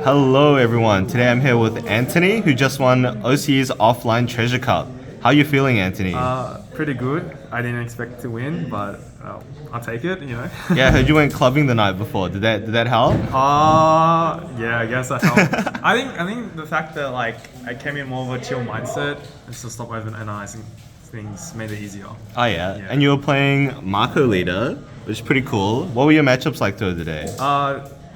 Hello everyone, today I'm here with Anthony who just won OCE's offline treasure cup. How are you feeling, Anthony? Pretty good. I didn't expect to win, but I'll take it, Yeah, I heard you went clubbing the night before. Did that help? Yeah, I guess that helped. I think the fact that I came in more of a chill mindset and to stop overanalyzing things made it easier. Oh yeah. And you were playing Marco leader, which is pretty cool. What were your matchups like through the day?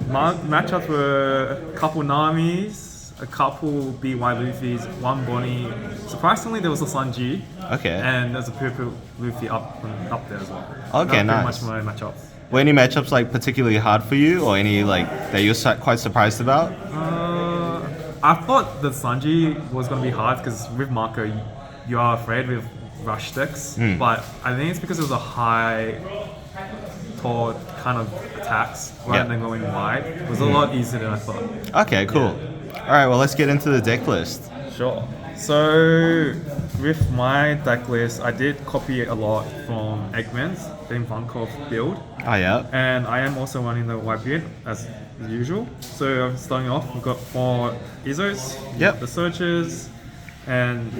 My matchups were a couple Namis, a couple BY Luffys, one Bonnie. Surprisingly, there was a Sanji. Okay. And there's a purple Luffy up there as well. Okay, Not nice. pretty much my matchups. Were any matchups like particularly hard for you, or any like that you're quite surprised about? I thought the Sanji was going to be hard because with Marco, you are afraid with rush decks. But I think it's because it was a high, tall kind of attacks rather than going wide. It was a lot easier than I thought. Okay, cool. All right, well let's get into the deck list. Sure. So with my deck list, I did copy a lot from Eggman's Dame Vankov build. Oh yeah. And I am also running the white beard as usual. So I'm starting off, we've got 4 Izzos, Yep. the Searchers, and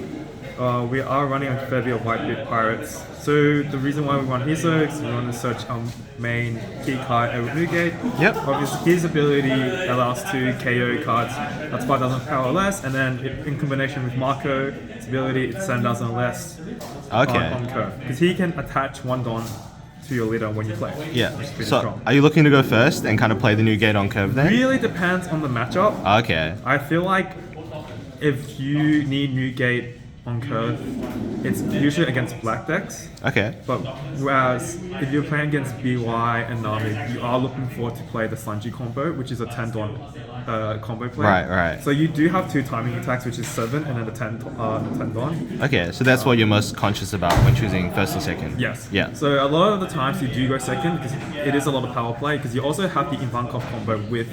we are running a fair bit of white beard pirates. So the reason why we run Izzo is we want to search our main key card, Eric Newgate. Yep. Obviously his ability allows 2 KO cards, that's 5,000 power or less, and then in combination with Marco, his ability it's 7,000 or less on curve. Because he can attach 1 Don to your leader when you play. Yeah. Which is pretty So strong. are you looking to go first and kind of play the new gate on curve then? Really depends on the matchup. Okay. I feel like if you need Newgate on curve, it's usually against black decks. Okay. But whereas if you're playing against BY and Nami, you are looking forward to play the Sanji combo, which is a 10 Don combo play. Right. So you do have 2 timing attacks, which is 7 and then the 10 Don. Okay, so that's what you're most conscious about when choosing first or second? Yes. Yeah. So a lot of the times you do go second because it is a lot of power play because you also have the Ivankov combo with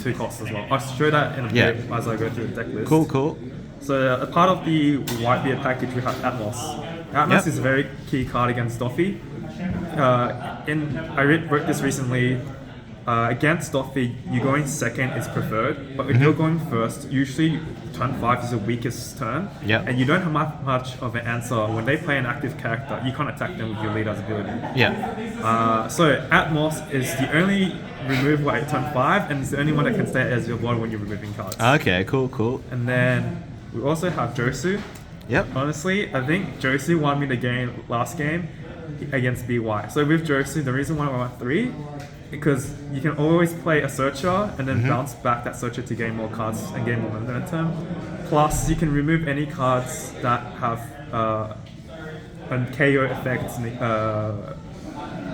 2 costs as well. I'll show that in a bit as I go through the deck list. Cool. So a part of the Whitebeard package we have Atmos. Atmos is a very key card against Doffy. I wrote this recently. Against Doffy, you going second is preferred, but if you're going first, usually turn 5 is the weakest turn, and you don't have much of an answer. When they play an active character, you can't attack them with your leader's ability. So Atmos is the only removal at turn 5, and it's the only one that can stay as your board when you're removing cards. Okay, cool. And then we also have Josu. Honestly, I think Josu won me the game last game against BY. So with Josu, the reason why I went 3 because you can always play a searcher and then bounce back that searcher to gain more cards and gain more momentum. Plus, you can remove any cards that have a KO effect,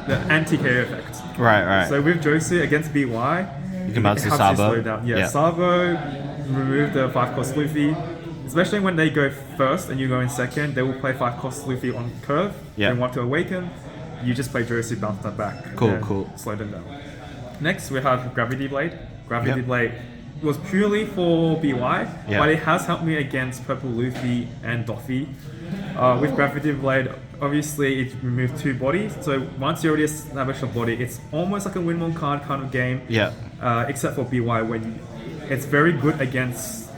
the anti-KO effect. Right. So with Josu against BY, You can bounce the Sabo. Sabo, remove the 5-cost Luffy. Especially when they go first and you go in second, they will play 5-cost Luffy on curve. They want to awaken. You just play Josu, bounce that back. Cool. Slow them down. Next, we have Gravity Blade. Gravity Blade was purely for BY, but it has helped me against Purple Luffy and Doffy. With Gravity Blade, obviously it removes 2 bodies. So once you already establish a body, it's almost like a win one card kind of game. Except for BY, when it's very good against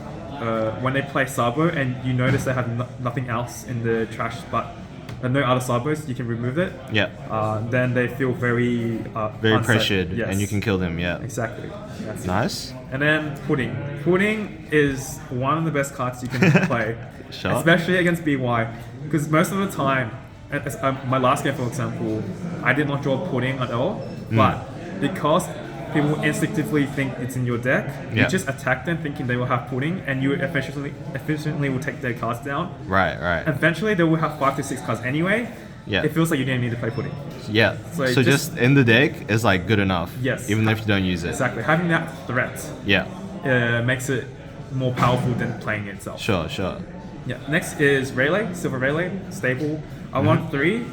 when they play Sabo and you notice they have nothing else in the trash but no other Sabos, you can remove it. Then they feel very pressured, and you can kill them. Exactly. That's nice. It. And then Pudding. Pudding is one of the best cards you can play, especially against BY, because most of the time, my last game for example, I did not draw Pudding at all, but because people instinctively think it's in your deck, you just attack them thinking they will have Pudding, and you efficiently will take their cards down. Right. Eventually they will have 5 to 6 cards anyway. It feels like you didn't need to play Pudding. So just in the deck is like good enough. Even if you don't use it. Exactly. Having that threat makes it more powerful than playing it itself. Sure. Next is Rayleigh, Silver Rayleigh, stable. I want 3.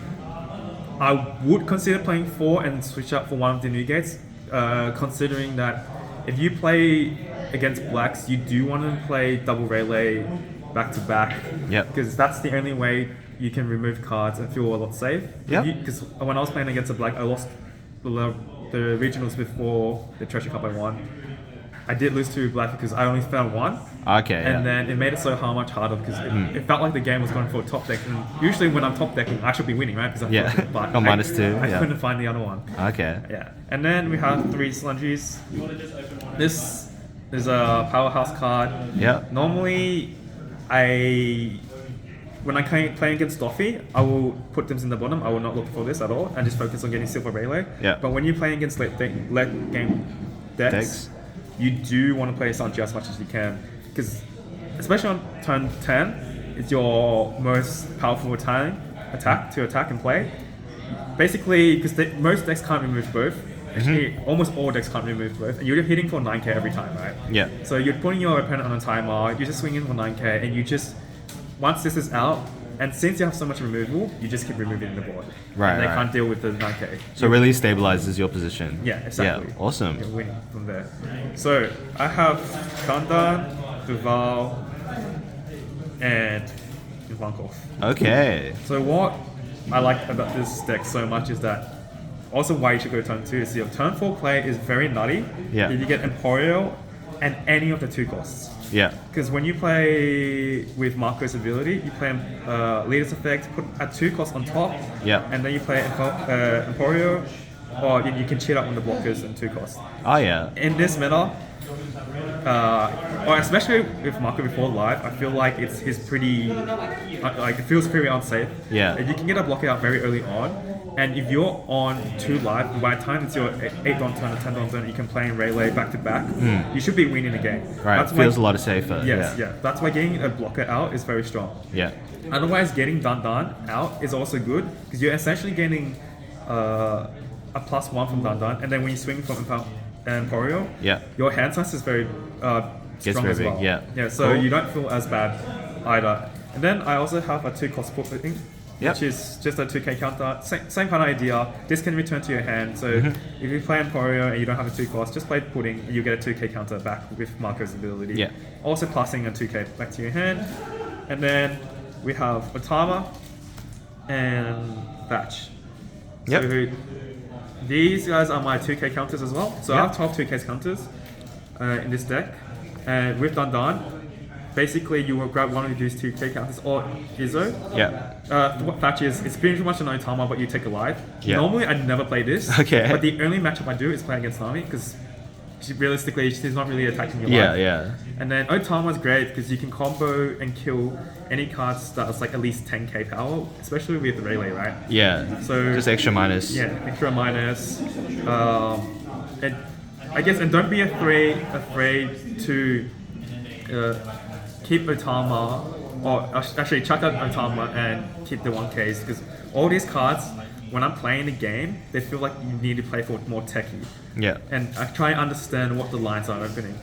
I would consider playing 4 and switch up for one of the new gates. Considering that if you play against blacks, you do want to play double Rayleigh back to back. Because that's the only way you can remove cards and feel a lot safe. Because when I was playing against a black, I lost the regionals before the treasure cup I won. I did lose to black because I only found one. Okay. And then it made it so much harder because it felt like the game was going for a top deck. And usually when I'm top decking, I should be winning, right? Because I'm top deck, but Got -2. I couldn't find the other one. Okay. Yeah. And then we have 3 Slungies. This is a powerhouse card. Yeah. Normally, when I play against Doffy, I will put them in the bottom. I will not look for this at all and just focus on getting Silver Relay. Yeah. But when you're playing against late game decks, you do want to play Sanji as much as you can. Because, especially on turn 10, it's your most powerful attack to attack and play. Basically, because most decks can't remove both. Actually, almost all decks can't remove both. And you're hitting for 9k every time, right? Yeah. So you're putting your opponent on a timer, you're just swinging for 9k, and you just... Once this is out, and since you have so much removal, you just keep removing the board. Right, And they right. can't deal with the 9k. So it really stabilizes your position. Yeah, exactly. Yeah, awesome. You're winning from there. So I have Kandan, Duval, and Ivankov. Okay. So what I like about this deck so much is that also why you should go turn 2 is your turn 4 play is very nutty. Yeah. You get Emporio and any of the 2 costs. Yeah. Because when you play with Marco's ability, you play Leader's Effect, put a 2 cost on top, Yeah. and then you play Emporio, or you can cheat up on the blockers and 2 costs. Oh yeah. In this meta, or especially with Marco before live, I feel like he's pretty, like it feels pretty unsafe. Yeah. And you can get a blocker out very early on, and if you're on 2 live, by the time it's your 8 on turn or 10 on turn, you can play in Relay back to back. You should be winning the game. Right. That's Feels a why, lot safer. yes, yeah. That's why getting a blocker out is very strong. Yeah. Otherwise, getting Dan out is also good because you're essentially getting a +1 from Dan, and then when you swing from Emporio, Yeah. your hand size is very Gets strong very as well. big, yeah. Yeah, so Cool. you don't feel as bad either. And then I also have a 2 cost putting, Yep. which is just a 2k counter. Same kind of idea. This can return to your hand. So if you play Emporio and you don't have a 2 cost, just play pudding and you get a 2k counter back with Marco's ability. Yeah. Also passing a 2k back to your hand. And then we have Otama and Thatch. Yep. So these guys are my 2k counters as well. So I Yep. have 12 2k counters in this deck. And with Dan, basically you will grab one of these 2k counters or Izzo. Yeah. What Thatch is, it's pretty much an Otama, but you take a life. Yeah. Normally I never play this. Okay. But the only matchup I do is play against Nami because realistically she's not really attacking your Yeah. life. Yeah. And then Otama is great because you can combo and kill any cards that's like at least 10k power, especially with Relay, right? Yeah. So Just extra minus. yeah, extra minus. And I guess, and don't be afraid to keep Otama, or actually chuck out Otama and keep the 1Ks, because all these cards, when I'm playing the game, they feel like you need to play for more techie. Yeah. And I try and understand what the lines are opening.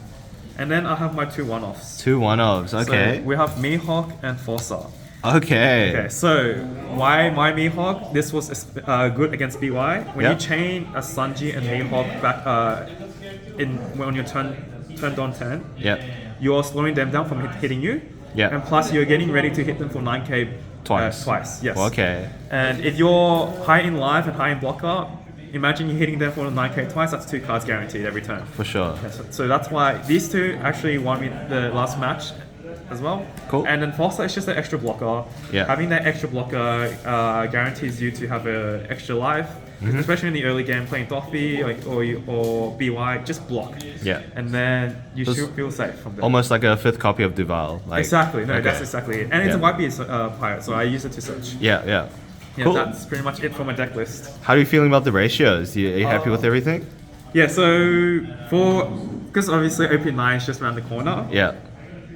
And then I have my 2 one-offs. 2 1-offs. Okay. So we have Mihawk and Forza. Okay. Okay, so why my Mihawk? This was good against BY. When Yeah. you chain a Sanji and Mihawk back when you're turned on 10, Yeah. you're slowing them down from hitting you. Yeah. And plus you're getting ready to hit them for 9k Twice. twice, yes. Okay. And if you're high in life and high in blocker, imagine you're hitting them for 9k twice, that's 2 cards guaranteed every turn. For sure. So that's why these two actually won me the last match as well. Cool. And then Foster is just an extra blocker. Yeah. Having that extra blocker guarantees you to have an extra life, especially in the early game playing Doffy or BY, just block. Yeah. And then you Just should feel safe from there. Almost like a 5th copy of Duval. Like, Exactly, no, okay. that's exactly it. And it's a Yeah. YP pirate, so I use it to search. Yeah, yeah. Yeah, Cool. that's pretty much it for my deck list. How are you feeling about the ratios? Are you happy with everything? Yeah, so because obviously OP9 is just around the corner, Yeah.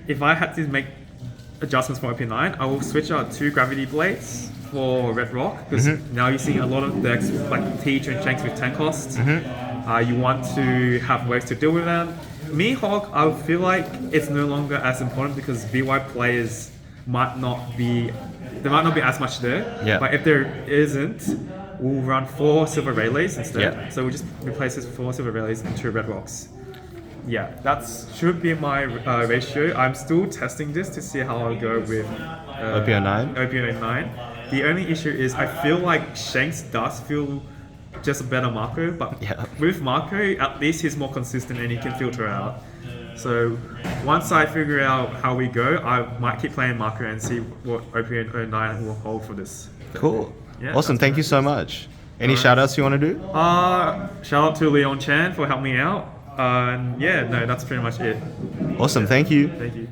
if I had to make adjustments for OP9, I will switch out 2 Gravity Blades for Red Rock, because now you're seeing a lot of decks like Teach and Shanks with 10 costs. You want to have ways to deal with them. Mihawk, I feel like it's no longer as important because BY players might not be as much there. Yeah. But if there isn't, we'll run 4 Silver Relays instead. Yeah. So we just replace this 4 Silver Relays and 2 Red Rocks. Yeah, that should be my ratio. I'm still testing this to see how I'll go with OP09? OP09. The only issue is I feel like Shanks does feel just a better Marco, but Yeah. with Marco, at least he's more consistent and he can filter out. So once I figure out how we go, I might keep playing Marco and see what OP09 will hold for this. Cool. Yeah, Awesome. that's Thank you so much. Any shout outs you want to do? Shout out to Leon Chan for helping me out. Yeah, no, that's pretty much it. Awesome. Thank you. Thank you.